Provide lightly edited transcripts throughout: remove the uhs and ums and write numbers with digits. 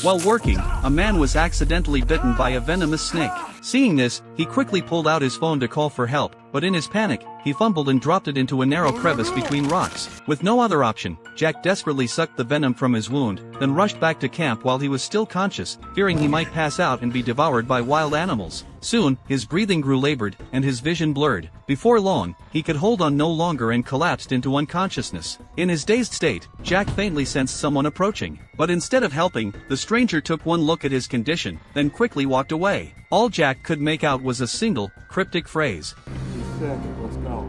While working, a man was accidentally bitten by a venomous snake. Seeing this, he quickly pulled out his phone to call for help, but in his panic, he fumbled and dropped it into a narrow crevice between rocks. With no other option, Jack desperately sucked the venom from his wound, then rushed back to camp while he was still conscious, fearing he might pass out and be devoured by wild animals. Soon, his breathing grew labored, and his vision blurred. Before long, he could hold on no longer and collapsed into unconsciousness. In his dazed state, Jack faintly sensed someone approaching. But instead of helping, the stranger took one look at his condition, then quickly walked away. All Jack could make out was a single, cryptic phrase. He's sick, let's go.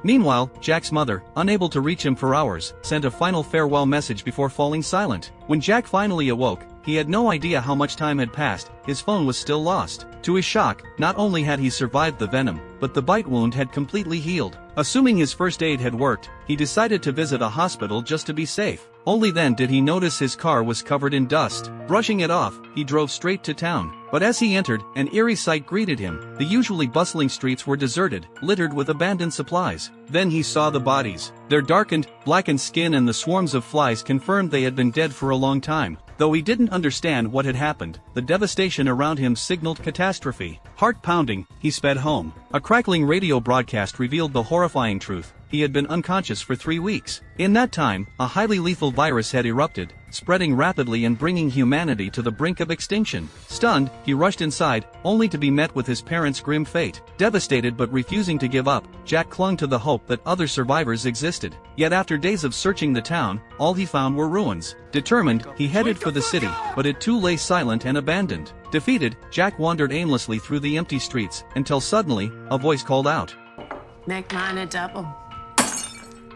Meanwhile, Jack's mother, unable to reach him for hours, sent a final farewell message before falling silent. When Jack finally awoke, he had no idea how much time had passed. His phone was still lost. To his shock, not only had he survived the venom, but the bite wound had completely healed. Assuming his first aid had worked, he decided to visit a hospital just to be safe. Only then did he notice his car was covered in dust. Brushing it off, he drove straight to town. But as he entered, an eerie sight greeted him. The usually bustling streets were deserted, littered with abandoned supplies. Then he saw the bodies. Their darkened, blackened skin and the swarms of flies confirmed they had been dead for a long time. Though he didn't understand what had happened, the devastation around him signaled catastrophe. Heart pounding, he sped home. A crackling radio broadcast revealed the horrifying truth. He had been unconscious for 3 weeks. In that time, a highly lethal virus had erupted, spreading rapidly and bringing humanity to the brink of extinction. Stunned, he rushed inside, only to be met with his parents' grim fate. Devastated but refusing to give up, Jack clung to the hope that other survivors existed. Yet after days of searching the town, all he found were ruins. Determined, he headed for the city, but it too lay silent and abandoned. Defeated, Jack wandered aimlessly through the empty streets, until suddenly, a voice called out. Make mine a double.